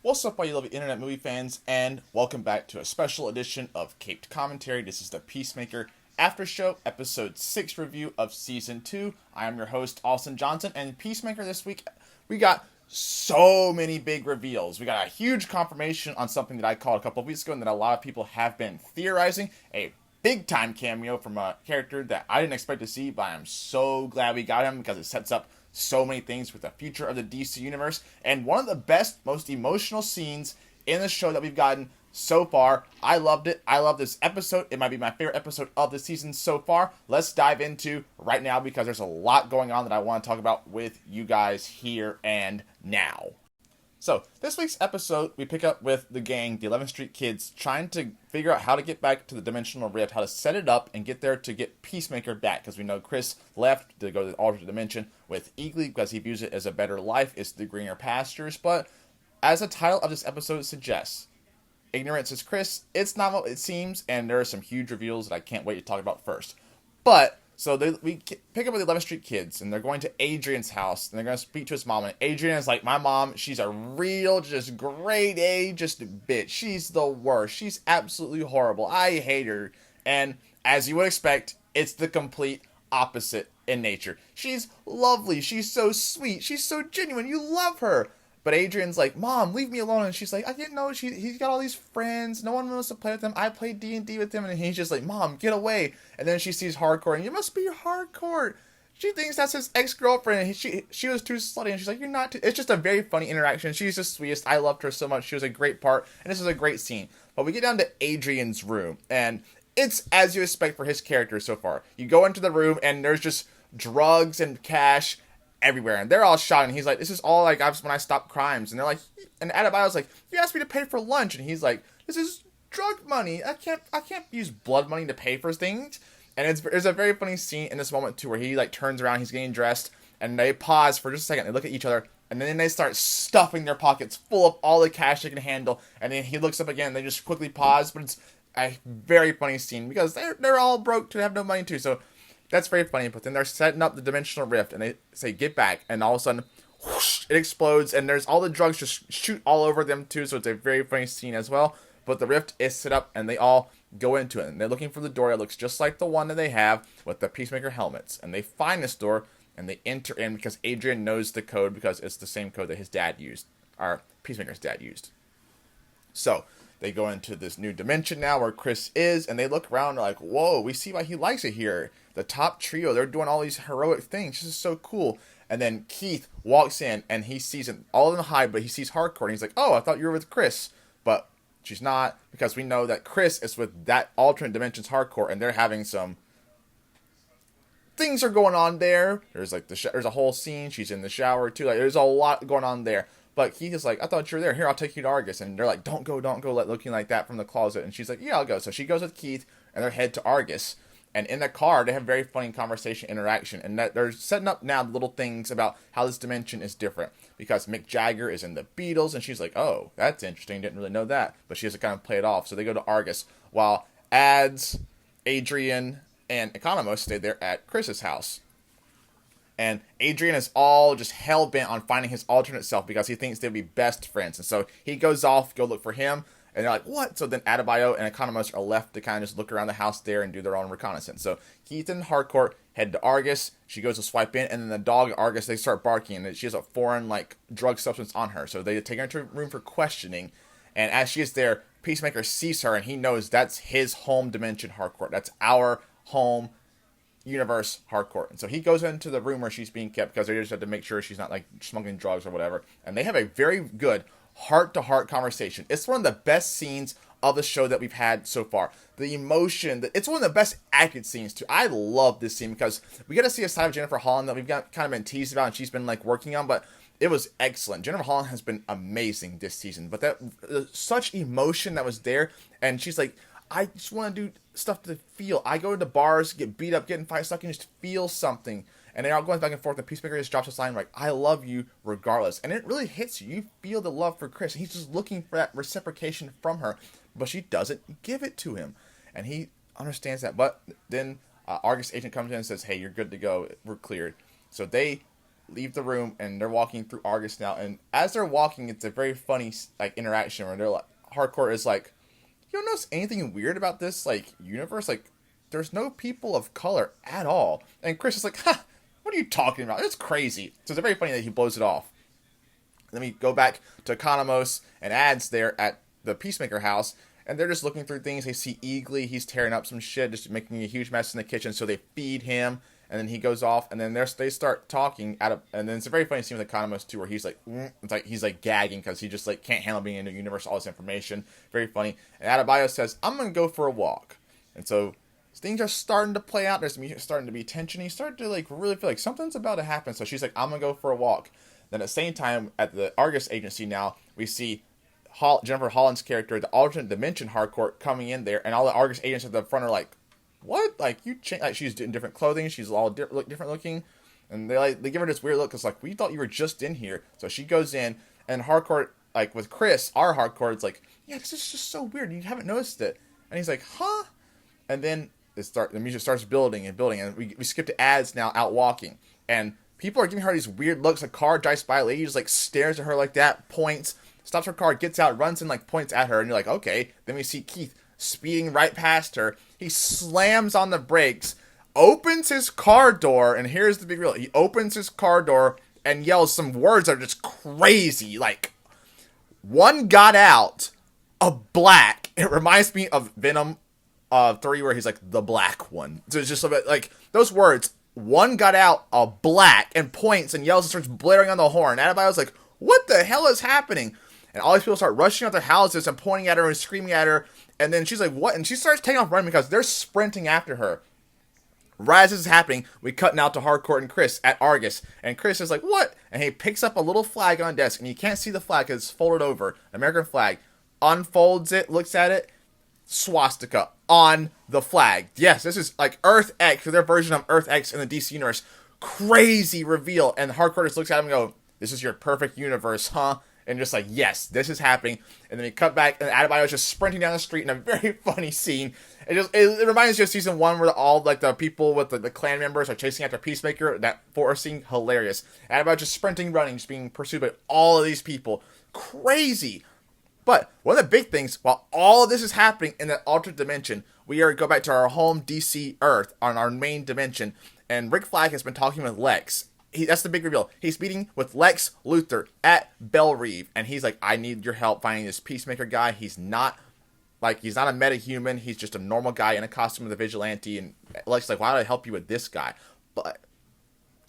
What's up, all you lovely internet movie fans, and welcome back to a special edition of Caped Commentary. This is the Peacemaker After Show, Episode 6 review of Season 2. I am your host, Austin Johnson, and Peacemaker this week, we got so many big reveals. We got a huge confirmation on something that I called a couple of weeks ago and that a lot of people have been theorizing. A big-time cameo from a character that I didn't expect to see, but I'm so glad we got him because it sets up so many things with the future of the DC Universe, and one of the best, most emotional scenes in the show that we've gotten so far. I loved it. I love this episode. It might be my favorite episode of the season so far. Let's dive into right now because there's a lot going on that I want to talk about with you guys here and now. So, this week's episode, we pick up with the gang, the 11th Street Kids, trying to figure out how to get back to the Dimensional Rift, how to set it up and get there to get Peacemaker back. Because we know Chris left to go to the alternate dimension with Eagly because he views it as a better life. It's the greener pastures. But as the title of this episode suggests, ignorance is Chris. It's not what it seems, and there are some huge reveals that I can't wait to talk about first. But so we pick up with the 11th Street Kids, and they're going to Adrian's house, and they're going to speak to his mom. And Adrian is like, my mom, she's a real, just grade A, just a bitch. She's the worst. She's absolutely horrible. I hate her. And as you would expect, it's the complete opposite in nature. She's lovely. She's so sweet. She's so genuine. You love her. But Adrian's like, Mom, leave me alone. And she's like, I didn't know. He's got all these friends. No one wants to play with him. I play D&D with him. And he's just like, Mom, get away. And then she sees Hardcore. And you must be Hardcore. She thinks that's his ex-girlfriend. And she was too slutty. And she's like, you're not too. It's just a very funny interaction. She's the sweetest. I loved her so much. She was a great part. And this is a great scene. But we get down to Adrian's room. And it's as you expect for his character so far. You go into the room and there's just drugs and cash everywhere, and they're all shot, and he's like, this is all like when I stopped crimes. And they're like, and Adebayo's like, you asked me to pay for lunch, and he's like, this is drug money. I can't use blood money to pay for things. And there's a very funny scene in this moment too, where he like turns around, he's getting dressed, and they pause for just a second, they look at each other, and then they start stuffing their pockets full of all the cash they can handle. And then he looks up again, and they just quickly pause. But it's a very funny scene because they're all broke to have no money too. So that's very funny. But then they're setting up the Dimensional Rift, and they say, get back. And all of a sudden, whoosh, it explodes, and there's all the drugs just shoot all over them, too. So it's a very funny scene as well. But the rift is set up, and they all go into it. And they're looking for the door that looks just like the one that they have with the Peacemaker helmets. And they find this door, and they enter in because Adrian knows the code because it's the same code that his dad used, or Peacemaker's dad used. So they go into this new dimension now where Chris is, and they look around and they're like, whoa, we see why he likes it here. The top trio, they're doing all these heroic things. This is so cool. And then Keith walks in, and he sees it, all of them hide, but he sees Hardcore, and he's like, oh, I thought you were with Chris. But she's not, because we know that Chris is with that alternate dimension's Hardcore, and they're having some things are going on there. There's like there's a whole scene. She's in the shower too. Like there's a lot going on there. But Keith is like, I thought you were there. Here, I'll take you to Argus. And they're like, don't go, looking like that from the closet. And she's like, yeah, I'll go. So she goes with Keith, and they head to Argus. And in the car, they have very funny conversation, interaction. And that they're setting up now little things about how this dimension is different. Because Mick Jagger is in the Beatles, and she's like, oh, that's interesting. Didn't really know that. But she has to kind of play it off. So they go to Argus, while Ads, Adrian, and Economos stay there at Chris's house. And Adrian is all just hell-bent on finding his alternate self because he thinks they'd be best friends. And so he goes off, go look for him. And they're like, what? So then Adebayo and Economos are left to kind of just look around the house there and do their own reconnaissance. So Keith and Hardcore head to Argus. She goes to swipe in. And then the dog at Argus, they start barking. And she has a foreign, like, drug substance on her. So they take her into a room for questioning. And as she is there, Peacemaker sees her. And he knows that's his home dimension, Hardcore. That's our home universe, Hardcore. And so he goes into the room where she's being kept because they just have to make sure she's not like smoking drugs or whatever. And they have a very good heart-to-heart conversation. It's one of the best scenes of the show that we've had so far. The emotion, it's one of the best acted scenes too. I love this scene because we get to see a side of Jennifer Holland that we've got kind of been teased about and she's been like working on, but it was excellent. Jennifer Holland has been amazing this season, but that such emotion that was there, and she's like, I just want to do stuff to feel. I go to bars, get beat up, get in fights, so I can just feel something. And they're all going back and forth, and Peacemaker just drops this line like, I love you regardless. And it really hits you. You feel the love for Chris. He's just looking for that reciprocation from her, but she doesn't give it to him. And he understands that. But then Argus agent comes in and says, hey, you're good to go. We're cleared. So they leave the room and they're walking through Argus now. And as they're walking, it's a very funny like interaction where they're like, Hardcore is like, you don't notice anything weird about this like universe? Like, there's no people of color at all. And Chris is like, ha, what are you talking about? It's crazy. So it's very funny that he blows it off. Then we go back to Economos and Ads there at the Peacemaker house, and they're just looking through things. They see Eagly, he's tearing up some shit, just making a huge mess in the kitchen, so they feed him, and then he goes off, and then they start talking and then it's a very funny scene with Economos too, where he's like, he's like gagging, because he just like can't handle being in the universe, all this information. Very funny. And Adebayo says, I'm gonna go for a walk. And so things are starting to play out, there's starting to be tension, he started to like really feel like something's about to happen, so she's like, I'm gonna go for a walk. Then at the same time, at the Argus agency now, we see Jennifer Holland's character, the alternate dimension Harcourt, coming in there, and all the Argus agents at the front are like, what? Like, you change, like, she's in different clothing, she's all different looking, and they give her this weird look, because like, we thought you were just in here. So she goes in, and Harcourt, like with Chris, our Harcourt's like, yeah, this is just so weird, you haven't noticed it. And he's like, huh? And then the music starts building, and we skip to Ads now out walking, and people are giving her these weird looks. A car drives by, a lady just like stares at her like that, points, stops her car, gets out, runs in, like points at her, and you're like, okay. Then we see Keith speeding right past her. He slams on the brakes, opens his car door, and here's the big reveal. He opens his car door and yells some words that are just crazy. Like, one got out, a black. It reminds me of Venom 3, where he's like, the black one. So it's just like those words. One got out, a black, and points and yells and starts blaring on the horn. Adebayo's like, what the hell is happening? And all these people start rushing out their houses and pointing at her and screaming at her. And then she's like, what? And she starts taking off running because they're sprinting after her. Right as this is happening, we cut now to Harcourt and Chris at Argus. And Chris is like, what? And he picks up a little flag on the desk. And you can't see the flag because it's folded over. American flag. Unfolds it, looks at it. Swastika on the flag. Yes, this is like Earth X, their version of Earth X in the DC universe. Crazy reveal. And Harcourt just looks at him and go, this is your perfect universe, huh? And just like, yes, this is happening. And then we cut back, and Adebayo is just sprinting down the street in a very funny scene. It reminds you of season 1 where all like the people with the clan members are chasing after Peacemaker. That forest scene, hilarious. Adebayo just sprinting, running, just being pursued by all of these people. Crazy. But one of the big things, while all of this is happening in that alternate dimension, we go back to our home DC Earth on our main dimension, and Rick Flag has been talking with Lex. That's the big reveal. He's meeting with Lex Luthor at Belle Reve, and he's like, I need your help finding this Peacemaker guy. He's not a metahuman. He's just a normal guy in a costume of a vigilante. And Lex is like, why don't I help you with this guy? But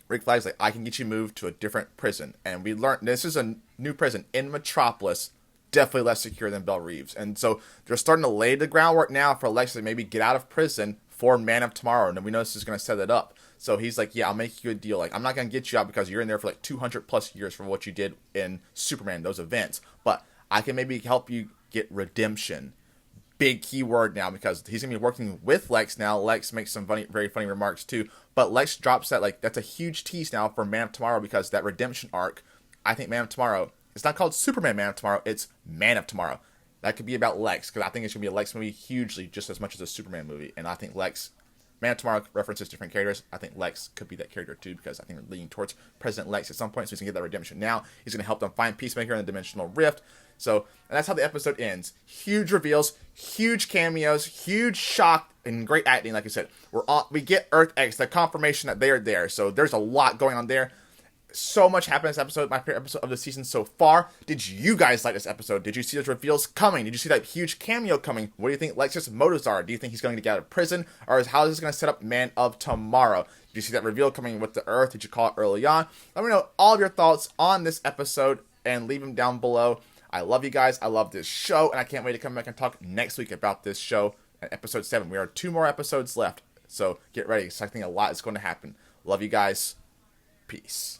Rick Flag's like, I can get you moved to a different prison. And we learned this is a new prison in Metropolis, definitely less secure than Belle Reve's. And so they're starting to lay the groundwork now for Lex to maybe get out of prison for Man of Tomorrow. And we know this is going to set it up. So he's like, yeah, I'll make you a deal. Like, I'm not going to get you out because you're in there for like 200 plus years for what you did in Superman, those events. But I can maybe help you get redemption. Big key word now, because he's going to be working with Lex now. Lex makes some very funny remarks too. But Lex drops that, like, that's a huge tease now for Man of Tomorrow, because that redemption arc, I think Man of Tomorrow, it's not called Superman Man of Tomorrow, it's Man of Tomorrow. That could be about Lex, because I think it's going to be a Lex movie hugely, just as much as a Superman movie. And I think Man of Tomorrow references different characters. I think Lex could be that character too, because I think we're leaning towards President Lex at some point, so he's going to get that redemption now. He's going to help them find Peacemaker in the dimensional rift. So, and that's how the episode ends. Huge reveals, huge cameos, huge shock, and great acting, like I said. We get Earth X, the confirmation that they are there. So there's a lot going on there. So much happened in this episode, my favorite episode of the season so far. Did you guys like this episode? Did you see those reveals coming? Did you see that huge cameo coming? What do you think Lex's motives are? Do you think he's going to get out of prison? Or how is this going to set up Man of Tomorrow? Did you see that reveal coming with the Earth? Did you call it early on? Let me know all of your thoughts on this episode and leave them down below. I love you guys. I love this show, and I can't wait to come back and talk next week about this show at episode 7. We are 2 more episodes left, so get ready. I think a lot is going to happen. Love you guys. Peace.